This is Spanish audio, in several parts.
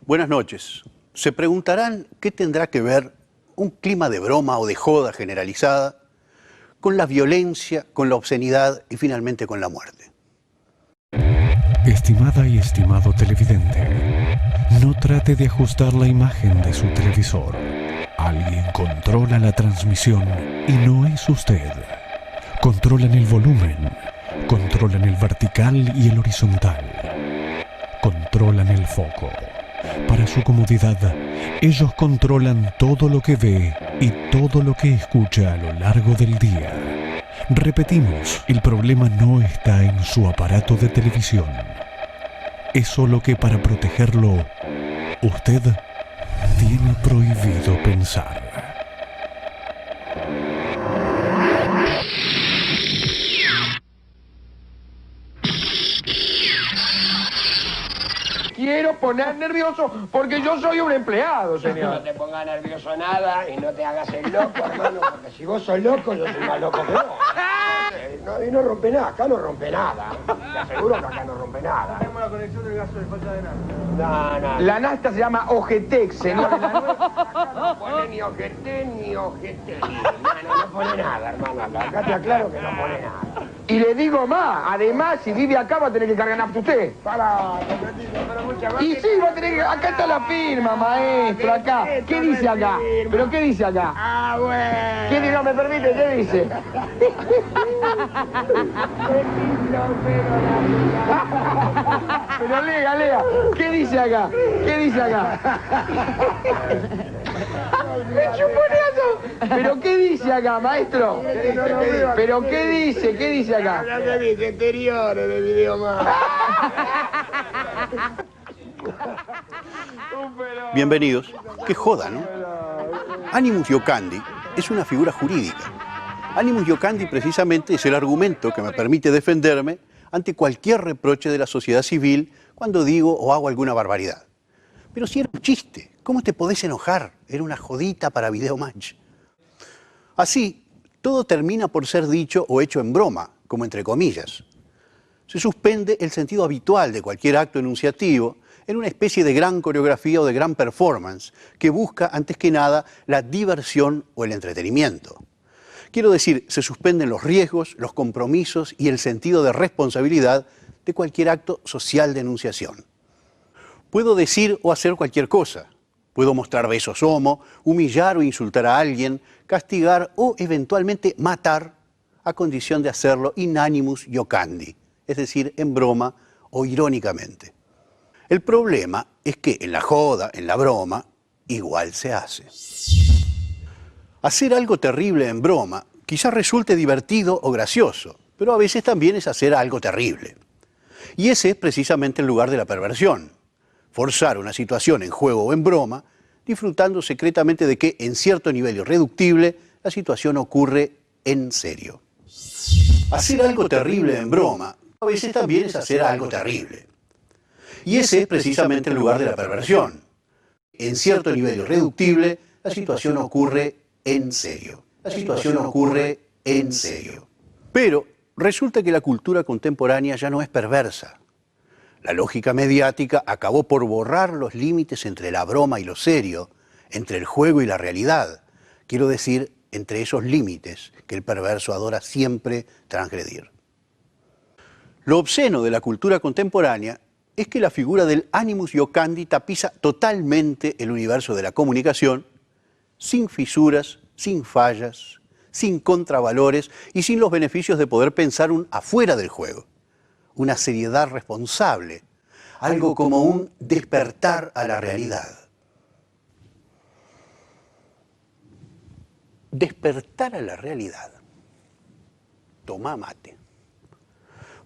Buenas noches. Se preguntarán qué tendrá que ver un clima de broma o de joda generalizada con la violencia, con la obscenidad y finalmente con la muerte. Estimada y estimado televidente, no trate de ajustar la imagen de su televisor. Alguien controla la transmisión y no es usted. Controlan el volumen, controlan el vertical y el horizontal. Controlan el foco. Para su comodidad, ellos controlan todo lo que ve y todo lo que escucha a lo largo del día. Repetimos, el problema no está en su aparato de televisión. Es solo que para protegerlo, usted tiene prohibido pensar. Quiero poner nervioso porque yo soy un empleado, señor. No te pongas nervioso nada y no te hagas el loco, hermano, porque si vos sos loco, yo soy más loco que vos. Y no rompe nada, acá no rompe nada. Te aseguro que acá no rompe nada. Tenemos la conexión del gaso de falta de nada. No. La nasta se llama Ojetex, señor. Acá no pone ni ojete ni ojete. No pone nada, hermano. Acá te aclaro que no pone nada. Y le digo más, además, si vive acá va a tener que cargar nafta usted. Para, pero mucha más. Y sí, va a tener que... Acá está la firma, maestro, acá. ¿Qué dice acá? ¿Pero qué dice acá? Ah, bueno. ¿Qué dice? No me permite, ¿qué dice? Pero lea. ¿Qué dice acá? ¿Qué dice acá? ¡Me chuponazo! ¿Pero qué dice acá, maestro? ¿Pero qué dice? ¿Qué dice acá? Habla de mis exteriores de video más. Bienvenidos. Qué joda, ¿no? Animus Iocandi es una figura jurídica. Animus Iocandi precisamente es el argumento que me permite defenderme ante cualquier reproche de la sociedad civil cuando digo o hago alguna barbaridad. Pero si era un chiste, ¿cómo te podés enojar? Era una jodita para Videomatch. Así, todo termina por ser dicho o hecho en broma, como entre comillas. Se suspende el sentido habitual de cualquier acto enunciativo en una especie de gran coreografía o de gran performance que busca, antes que nada, la diversión o el entretenimiento. Quiero decir, se suspenden los riesgos, los compromisos y el sentido de responsabilidad de cualquier acto social de enunciación. Puedo decir o hacer cualquier cosa. Puedo mostrar besos homo, humillar o insultar a alguien, castigar o eventualmente matar a condición de hacerlo in animus iocandi, es decir, en broma o irónicamente. El problema es que en la joda, en la broma, igual se hace. Hacer algo terrible en broma quizás resulte divertido o gracioso, pero a veces también es hacer algo terrible. Y ese es precisamente el lugar de la perversión. Forzar una situación en juego o en broma, disfrutando secretamente de que, en cierto nivel irreductible, la situación ocurre en serio. Hacer algo terrible en broma a veces también es hacer algo terrible. Y ese es precisamente el lugar de la perversión. En cierto nivel irreductible, la situación ocurre en serio. La situación ocurre en serio. Pero resulta que la cultura contemporánea ya no es perversa. La lógica mediática acabó por borrar los límites entre la broma y lo serio, entre el juego y la realidad. Quiero decir, entre esos límites que el perverso adora siempre transgredir. Lo obsceno de la cultura contemporánea es que la figura del animus iocandi tapiza totalmente el universo de la comunicación, sin fisuras, sin fallas, sin contravalores y sin los beneficios de poder pensar un afuera del juego. Una seriedad responsable, algo como un despertar a la realidad. Despertar a la realidad. Tomá mate.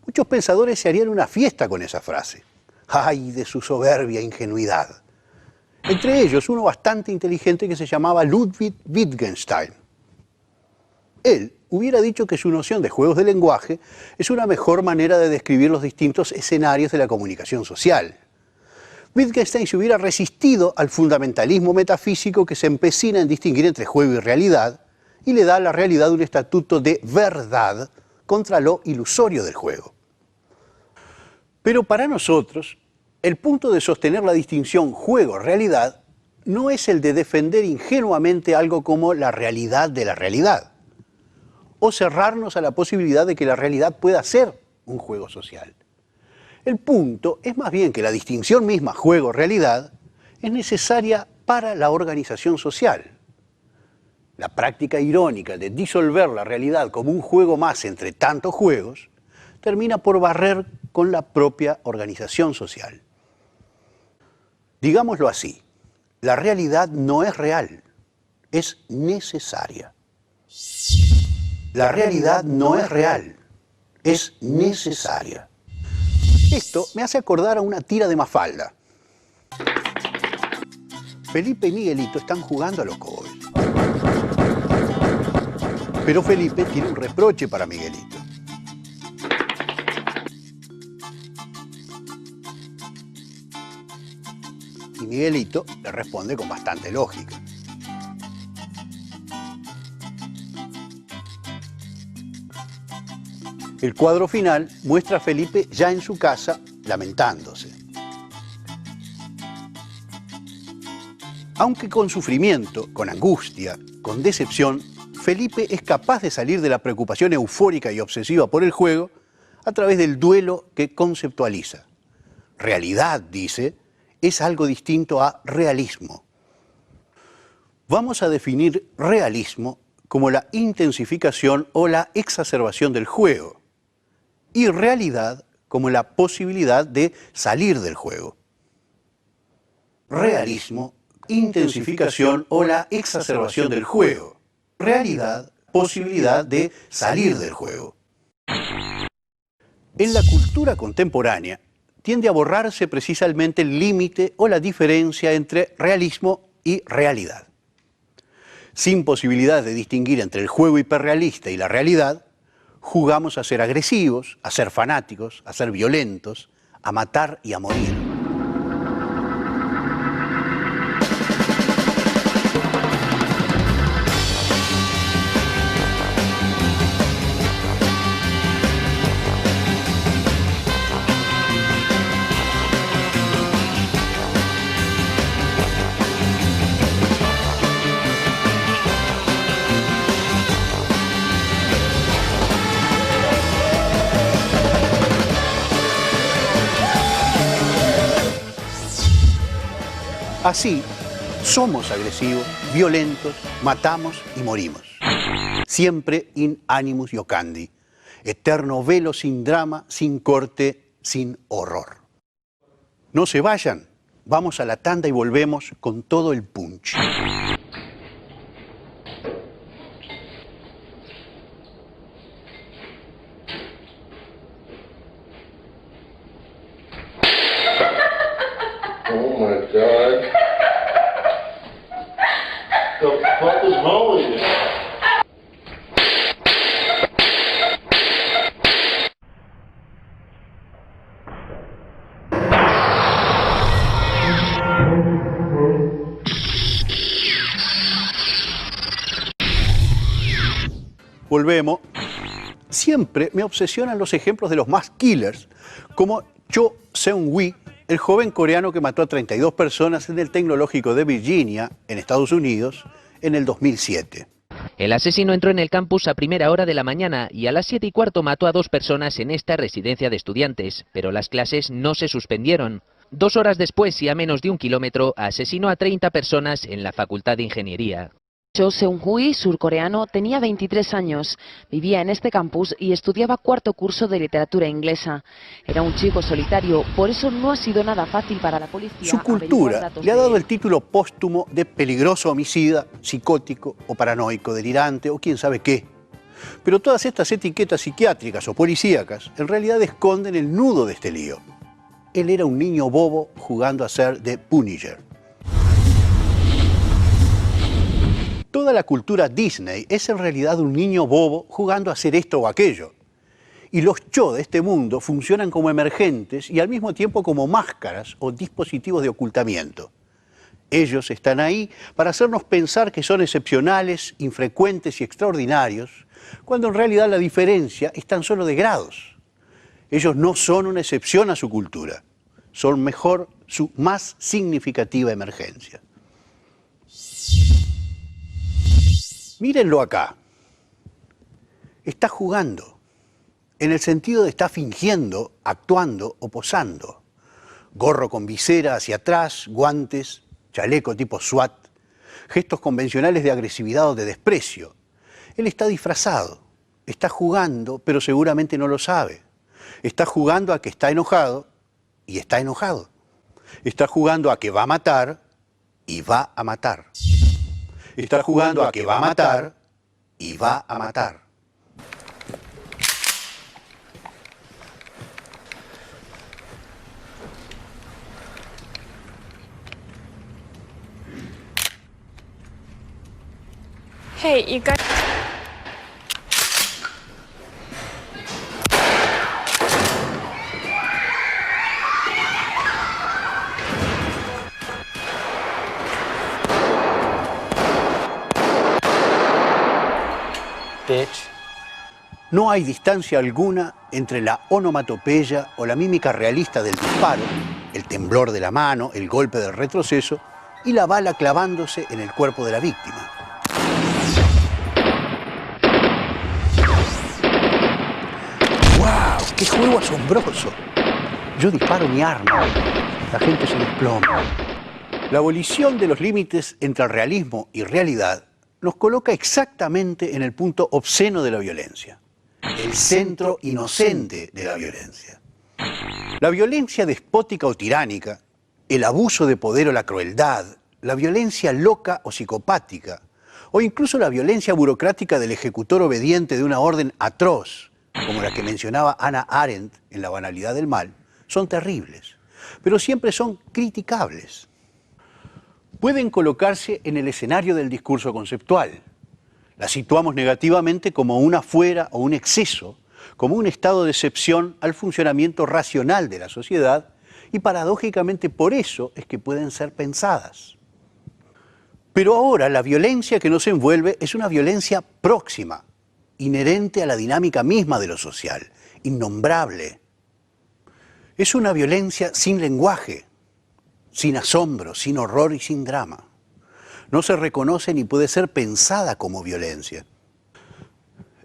Muchos pensadores se harían una fiesta con esa frase. ¡Ay de su soberbia ingenuidad! Entre ellos, uno bastante inteligente que se llamaba Ludwig Wittgenstein. Él hubiera dicho que su noción de juegos de lenguaje es una mejor manera de describir los distintos escenarios de la comunicación social. Wittgenstein se hubiera resistido al fundamentalismo metafísico que se empecina en distinguir entre juego y realidad y le da a la realidad un estatuto de verdad contra lo ilusorio del juego. Pero para nosotros, el punto de sostener la distinción juego-realidad no es el de defender ingenuamente algo como la realidad de la realidad, o cerrarnos a la posibilidad de que la realidad pueda ser un juego social. El punto es más bien que la distinción misma juego-realidad es necesaria para la organización social. La práctica irónica de disolver la realidad como un juego más entre tantos juegos termina por barrer con la propia organización social. Digámoslo así, la realidad no es real, es necesaria. La realidad no es real, es necesaria. Esto me hace acordar a una tira de Mafalda. Felipe y Miguelito están jugando a los cowboys. Pero Felipe tiene un reproche para Miguelito. Y Miguelito le responde con bastante lógica. El cuadro final muestra a Felipe ya en su casa lamentándose. Aunque con sufrimiento, con angustia, con decepción, Felipe es capaz de salir de la preocupación eufórica y obsesiva por el juego a través del duelo que conceptualiza. Realidad, dice, es algo distinto a realismo. Vamos a definir realismo como la intensificación o la exacerbación del juego, y realidad como la posibilidad de salir del juego. Realismo, intensificación o la exacerbación del juego. Realidad, posibilidad de salir del juego. En la cultura contemporánea tiende a borrarse precisamente el límite o la diferencia entre realismo y realidad. Sin posibilidad de distinguir entre el juego hiperrealista y la realidad, jugamos a ser agresivos, a ser fanáticos, a ser violentos, a matar y a morir. Así, somos agresivos, violentos, matamos y morimos. Siempre in animus iocandi, eterno velo sin drama, sin corte, sin horror. No se vayan, vamos a la tanda y volvemos con todo el punch. Oh my God. The fuck is wrong with you? Volvemos. Siempre me obsesionan los ejemplos de los más killers, como Cho Seung-hui, el joven coreano que mató a 32 personas en el Tecnológico de Virginia, en Estados Unidos, en el 2007. El asesino entró en el campus a primera hora de la mañana y a las 7:15 mató a 2 personas en esta residencia de estudiantes, pero las clases no se suspendieron. 2 horas después y a menos de 1 kilómetro, asesinó a 30 personas en la Facultad de Ingeniería. Cho Seung-hui, surcoreano, tenía 23 años, vivía en este campus y estudiaba 4º curso de literatura inglesa. Era un chico solitario, por eso no ha sido nada fácil para la policía. Su cultura le ha dado el título póstumo de peligroso homicida, psicótico o paranoico, delirante o quién sabe qué. Pero todas estas etiquetas psiquiátricas o policíacas en realidad esconden el nudo de este lío. Él era un niño bobo jugando a ser The Punisher. Toda la cultura Disney es en realidad un niño bobo jugando a hacer esto o aquello. Y los Cho de este mundo funcionan como emergentes y al mismo tiempo como máscaras o dispositivos de ocultamiento. Ellos están ahí para hacernos pensar que son excepcionales, infrecuentes y extraordinarios, cuando en realidad la diferencia es tan solo de grados. Ellos no son una excepción a su cultura, son mejor su más significativa emergencia. Mírenlo acá. Está jugando, en el sentido de está fingiendo, actuando o posando. Gorro con visera hacia atrás, guantes, chaleco tipo SWAT, gestos convencionales de agresividad o de desprecio. Él está disfrazado, está jugando, pero seguramente no lo sabe. Está jugando a que está enojado y está enojado. Está jugando a que va a matar y va a matar. Está jugando a que va a matar y va a matar. Hey, you got... No hay distancia alguna entre la onomatopeya o la mímica realista del disparo, el temblor de la mano, el golpe del retroceso y la bala clavándose en el cuerpo de la víctima. ¡Wow! ¡Qué juego asombroso! Yo disparo mi arma, la gente se desploma. La abolición de los límites entre el realismo y realidad nos coloca exactamente en el punto obsceno de la violencia, el centro inocente de la violencia. La violencia despótica o tiránica, el abuso de poder o la crueldad, la violencia loca o psicopática, o incluso la violencia burocrática del ejecutor obediente de una orden atroz, como la que mencionaba Hannah Arendt en La banalidad del mal, son terribles, pero siempre son criticables. Pueden colocarse en el escenario del discurso conceptual. La situamos negativamente como una fuera o un exceso, como un estado de excepción al funcionamiento racional de la sociedad y paradójicamente por eso es que pueden ser pensadas. Pero ahora la violencia que nos envuelve es una violencia próxima, inherente a la dinámica misma de lo social, innombrable. Es una violencia sin lenguaje, sin asombro, sin horror y sin drama. No se reconoce ni puede ser pensada como violencia.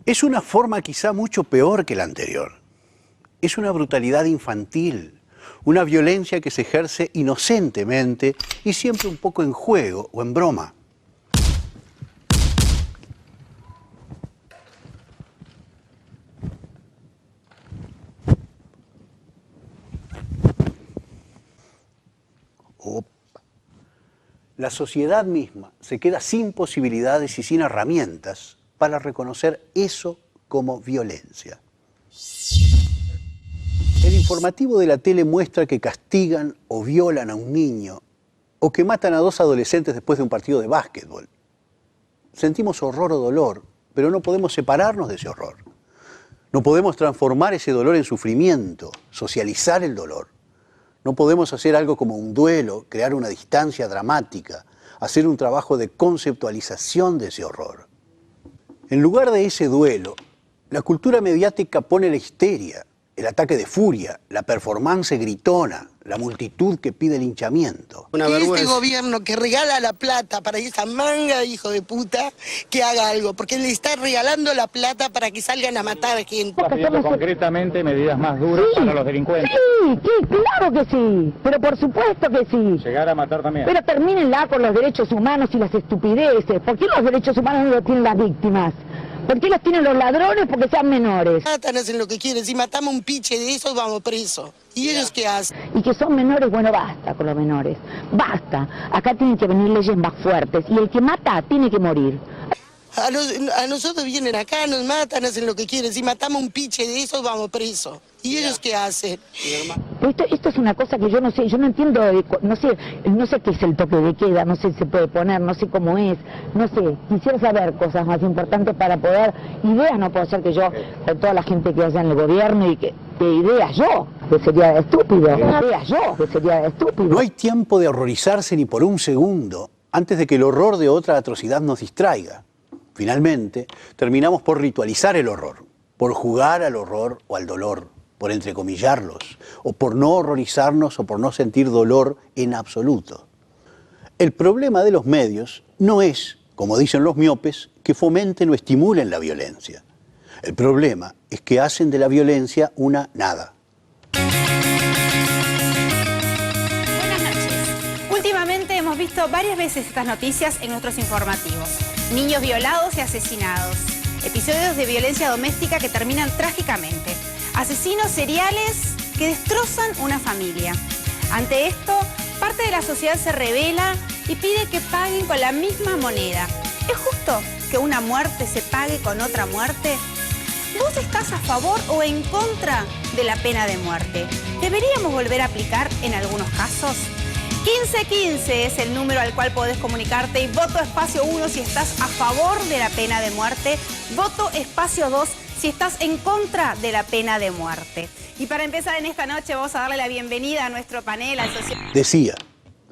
Es una forma quizá mucho peor que la anterior. Es una brutalidad infantil, una violencia que se ejerce inocentemente y siempre un poco en juego o en broma. La sociedad misma se queda sin posibilidades y sin herramientas para reconocer eso como violencia. El informativo de la tele muestra que castigan o violan a un niño o que matan a 2 adolescentes después de un partido de básquetbol. Sentimos horror o dolor, pero no podemos separarnos de ese horror. No podemos transformar ese dolor en sufrimiento, socializar el dolor. No podemos hacer algo como un duelo, crear una distancia dramática, hacer un trabajo de conceptualización de ese horror. En lugar de ese duelo, la cultura mediática pone la histeria, el ataque de furia, la performance gritona, la multitud que pide linchamiento. Y este gobierno que regala la plata para esa manga de hijo de puta que haga algo, porque le está regalando la plata para que salgan a matar gente. ¿Está pidiendo concretamente medidas más duras para los delincuentes? Sí, claro que sí, pero por supuesto que sí. Llegar a matar también. Pero termínenla con los derechos humanos y las estupideces. ¿Por qué los derechos humanos no los tienen las víctimas? ¿Por qué los tienen los ladrones? Porque sean menores. Matan, hacen lo que quieren. Si matamos un piche de esos, vamos presos. ¿Y ellos qué hacen? Y que son menores, bueno, basta con los menores. Basta. Acá tienen que venir leyes más fuertes. Y el que mata tiene que morir. A nosotros vienen acá, nos matan, hacen lo que quieren. Si matamos un piche de esos, vamos presos. ¿Y ellos qué hacen? Esto es una cosa que yo no sé, yo no entiendo, no sé qué es el toque de queda, no sé si se puede poner, no sé cómo es, no sé, quisiera saber cosas más importantes para poder, ideas no puedo ser que yo, con toda la gente que haya en el gobierno y que ideas yo, que sería estúpido, ideas yo, que sería estúpido. No hay tiempo de horrorizarse ni por un segundo antes de que el horror de otra atrocidad nos distraiga. Finalmente, terminamos por ritualizar el horror, por jugar al horror o al dolor. por entrecomillarlos, o por no horrorizarnos o por no sentir dolor en absoluto. El problema de los medios no es, como dicen los miopes, que fomenten o estimulen la violencia. El problema es que hacen de la violencia una nada. Buenas noches. Últimamente hemos visto varias veces estas noticias en nuestros informativos. Niños violados y asesinados. Episodios de violencia doméstica que terminan trágicamente. Asesinos seriales que destrozan una familia. Ante esto, parte de la sociedad se rebela y pide que paguen con la misma moneda. ¿Es justo que una muerte se pague con otra muerte? ¿Vos estás a favor o en contra de la pena de muerte? ¿Deberíamos volver a aplicar en algunos casos? 1515 es el número al cual podés comunicarte y voto espacio 1 si estás a favor de la pena de muerte, voto espacio 2 si estás en contra de la pena de muerte. Y para empezar en esta noche vamos a darle la bienvenida a nuestro panel, al sociólogo. Decía,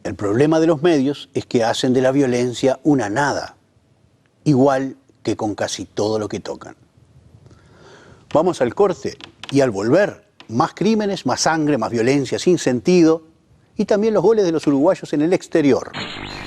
el problema de los medios es que hacen de la violencia una nada, igual que con casi todo lo que tocan. Vamos al corte y al volver, más crímenes, más sangre, más violencia sin sentido y también los goles de los uruguayos en el exterior.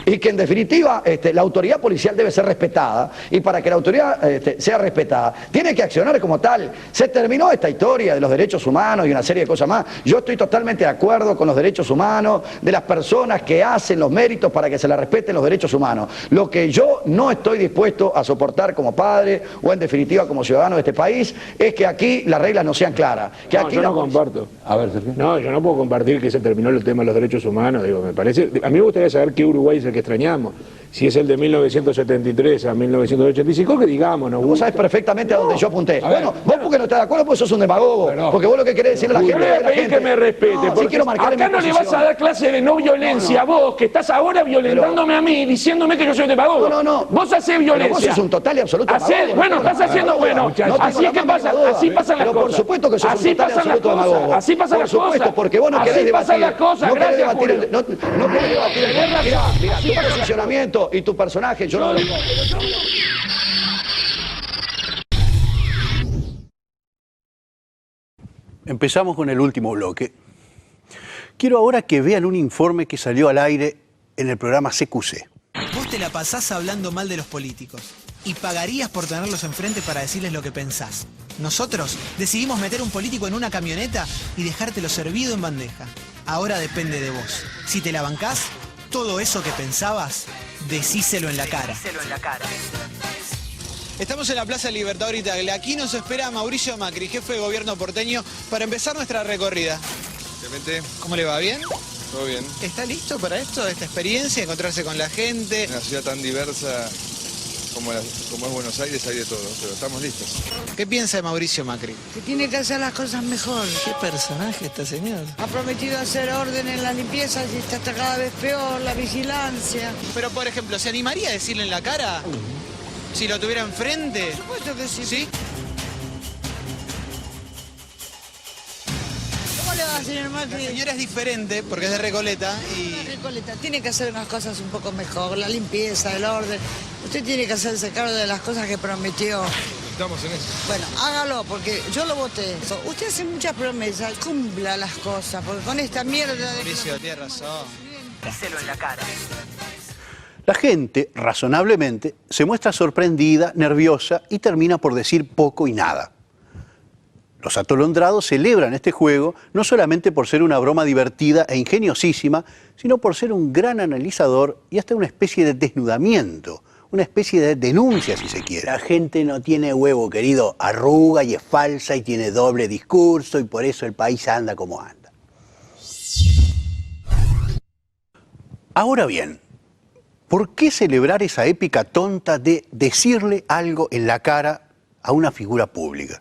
Y que en definitiva la autoridad policial debe ser respetada, y para que la autoridad sea respetada tiene que accionar como tal. Se terminó esta historia de los derechos humanos y una serie de cosas más. Yo estoy totalmente de acuerdo con los derechos humanos de las personas que hacen los méritos para que se les respeten los derechos humanos. Lo que yo no estoy dispuesto a soportar como padre o en definitiva como ciudadano de este país es que aquí las reglas no sean claras. Que No, aquí yo no comparto. A ver, Sergio. No, yo no puedo compartir que se terminó el tema de los derechos humanos. Digo, me parece. A mí me gustaría saber qué Uruguay es el que extrañamos. Si es el de 1973 a 1985, que digamos, ¿no? Vos sabés perfectamente a dónde yo apunté. Bueno, vos porque no estás de acuerdo, porque sos un demagogo. Porque vos lo que querés decirle a la gente... Yo le voy a pedir que me respete, porque quiero marcar acá no le vas a dar clase de no violencia, vos, que estás ahora violentándome a mí, diciéndome que yo soy demagogo. No. Vos hacés violencia. Vos sos un total y absoluto demagogo. Bueno, estás haciendo, bueno, así es que pasa, así pasan las cosas. Por supuesto que sos un total y absoluto demagogo. Así pasan las cosas. Por supuesto, porque vos no querés debatir. Así pasan las cosas, gracias, Julio. No querés debatir. Mirá, tu posicionamiento y tu personaje, yo no lo... Empezamos con el último bloque. Quiero ahora que vean un informe que salió al aire en el programa CQC. Vos te la pasás hablando mal de los políticos y pagarías por tenerlos enfrente para decirles lo que pensás. Nosotros decidimos meter un político en una camioneta y dejártelo servido en bandeja. Ahora depende de vos. Si te la bancás, todo eso que pensabas, decíselo en la cara. Estamos en la Plaza Libertador Italia. Aquí nos espera Mauricio Macri, jefe de gobierno porteño, para empezar nuestra recorrida. ¿Cómo le va? ¿Bien? Todo bien. ¿Está listo para esto, esta experiencia, encontrarse con la gente? En una ciudad tan diversa como es Buenos Aires hay de todo, pero estamos listos. ¿Qué piensa de Mauricio Macri? Que tiene que hacer las cosas mejor. ¿Qué personaje este señor? Ha prometido hacer orden en la limpieza y está cada vez peor, la vigilancia. Pero, por ejemplo, ¿se animaría a decirle en la cara? Si lo tuviera enfrente. Por supuesto que sí. ¿Sí? ¿Cómo le va, señor Macri? La señora es diferente porque es de Recoleta y... Recoleta, tiene que hacer unas cosas un poco mejor, la limpieza, el orden. Usted tiene que hacerse cargo de las cosas que prometió. Estamos en eso. Bueno, hágalo, porque yo lo voté. Usted hace muchas promesas, cumpla las cosas, porque con esta mierda de... Mauricio, tiene razón. Díselo en la cara. La gente, razonablemente, se muestra sorprendida, nerviosa y termina por decir poco y nada. Los atolondrados celebran este juego no solamente por ser una broma divertida e ingeniosísima, sino por ser un gran analizador y hasta una especie de desnudamiento, una especie de denuncia, si se quiere. La gente no tiene huevo, querido, arruga y es falsa y tiene doble discurso y por eso el país anda como anda. Ahora bien, ¿por qué celebrar esa épica tonta de decirle algo en la cara a una figura pública?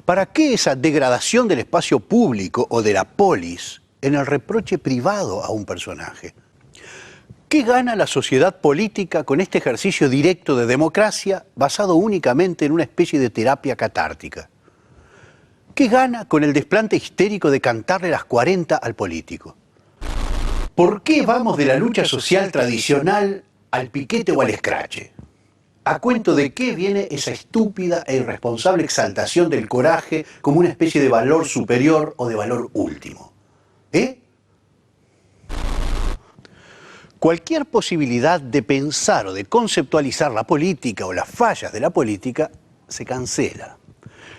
¿Para qué esa degradación del espacio público o de la polis en el reproche privado a un personaje? ¿Qué gana la sociedad política con este ejercicio directo de democracia basado únicamente en una especie de terapia catártica? ¿Qué gana con el desplante histérico de cantarle las 40 al político? ¿Por qué vamos de la lucha social tradicional al piquete o al escrache? ¿A cuento de qué viene esa estúpida e irresponsable exaltación del coraje como una especie de valor superior o de valor último? Cualquier posibilidad de pensar o de conceptualizar la política o las fallas de la política se cancela.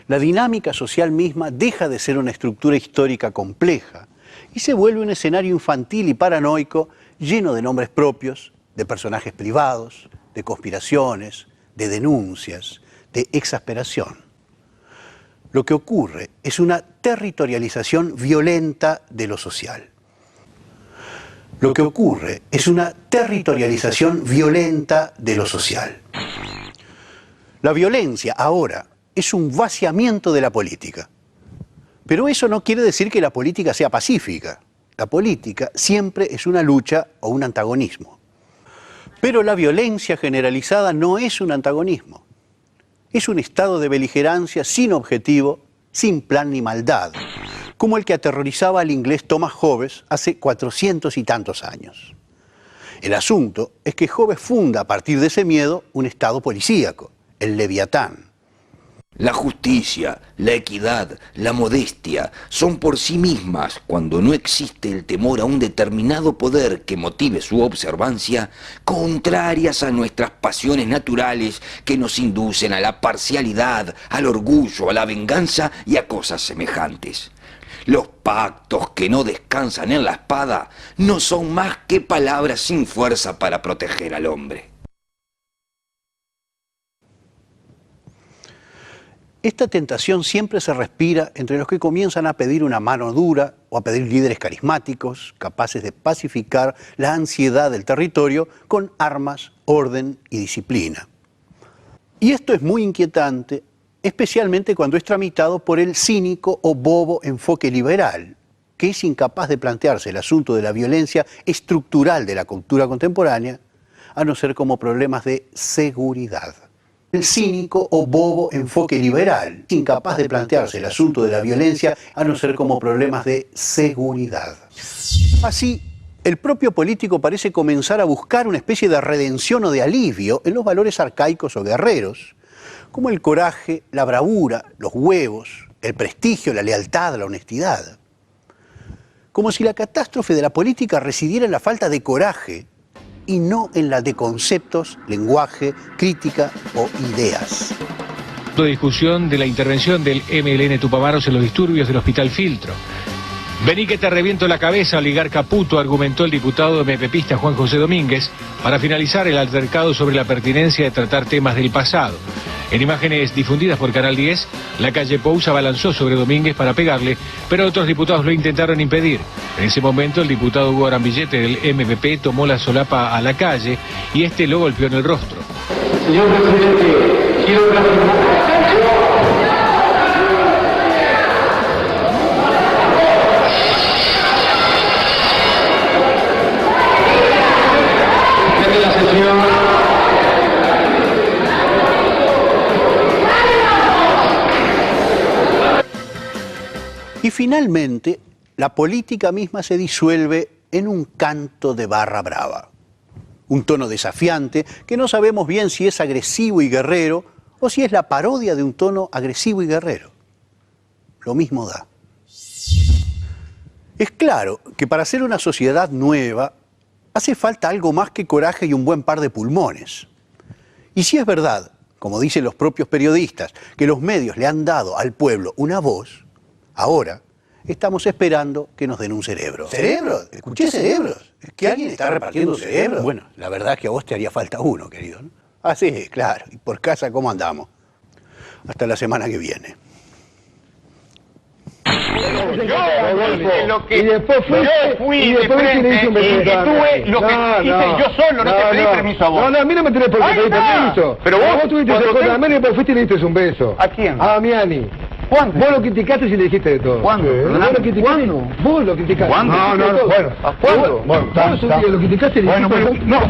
La dinámica social misma deja de ser una estructura histórica compleja y se vuelve un escenario infantil y paranoico lleno de nombres propios, de personajes privados, de conspiraciones, de denuncias, de exasperación. Lo que ocurre es una territorialización violenta de lo social. Lo que ocurre es una territorialización violenta de lo social. La violencia ahora es un vaciamiento de la política. Pero eso no quiere decir que la política sea pacífica. La política siempre es una lucha o un antagonismo. Pero la violencia generalizada no es un antagonismo. Es un estado de beligerancia sin objetivo, sin plan ni maldad, como el que aterrorizaba al inglés Thomas Hobbes hace 400 y tantos años. El asunto es que Hobbes funda a partir de ese miedo un estado policíaco, el Leviatán. La justicia, la equidad, la modestia son por sí mismas, cuando no existe el temor a un determinado poder que motive su observancia, contrarias a nuestras pasiones naturales que nos inducen a la parcialidad, al orgullo, a la venganza y a cosas semejantes. Los pactos que no descansan en la espada no son más que palabras sin fuerza para proteger al hombre. Esta tentación siempre se respira entre los que comienzan a pedir una mano dura o a pedir líderes carismáticos capaces de pacificar la ansiedad del territorio con armas, orden y disciplina. Y esto es muy inquietante, especialmente cuando es tramitado por el cínico o bobo enfoque liberal, que es incapaz de plantearse el asunto de la violencia estructural de la cultura contemporánea, a no ser como problemas de seguridad. El cínico o bobo enfoque liberal, incapaz de plantearse el asunto de la violencia a no ser como problemas de seguridad. Así, el propio político parece comenzar a buscar una especie de redención o de alivio en los valores arcaicos o guerreros, como el coraje, la bravura, los huevos, el prestigio, la lealtad, la honestidad. Como si la catástrofe de la política residiera en la falta de coraje, y no en la de conceptos, lenguaje, crítica o ideas. Discusión de la intervención del MLN Tupamaros en los disturbios del Hospital Filtro. Vení que te reviento la cabeza, oligarca puto, argumentó el diputado MPPista Juan José Domínguez para finalizar el altercado sobre la pertinencia de tratar temas del pasado. En imágenes difundidas por Canal 10, la calle Pou se abalanzó sobre Domínguez para pegarle, pero otros diputados lo intentaron impedir. En ese momento el diputado Hugo Arambillete del MPP tomó la solapa a la calle y este lo golpeó en el rostro. Señor presidente, quiero Y finalmente, la política misma se disuelve en un canto de barra brava. Un tono desafiante que no sabemos bien si es agresivo y guerrero o si es la parodia de un tono agresivo y guerrero. Lo mismo da. Es claro que para ser una sociedad nueva hace falta algo más que coraje y un buen par de pulmones. Y si es verdad, como dicen los propios periodistas, que los medios le han dado al pueblo una voz, ahora estamos esperando que nos den un cerebro. ¿Cerebros? Escuché cerebros. ¿Es que alguien está repartiendo cerebros? Bueno, la verdad es que a vos te haría falta uno, querido, ¿no? Ah, sí, claro. ¿Y por casa cómo andamos? Hasta la semana que viene. Y después fui de frente y tuve lo que hice yo solo, no te pedí permiso a vos. No, a mí no me tenés por qué pedir permiso. Pero vos tuviste ese cosa a Miani y después fuiste y le diste un beso. ¿A quién? A Miani. ¿Cuándo? Vos lo criticaste y le dijiste de todo. ¿Cuándo? ¿Cuándo? Vos lo criticaste. ¿Cuándo? No, bueno. ¿A cuándo? Vos lo criticaste y le dijiste de todo. No,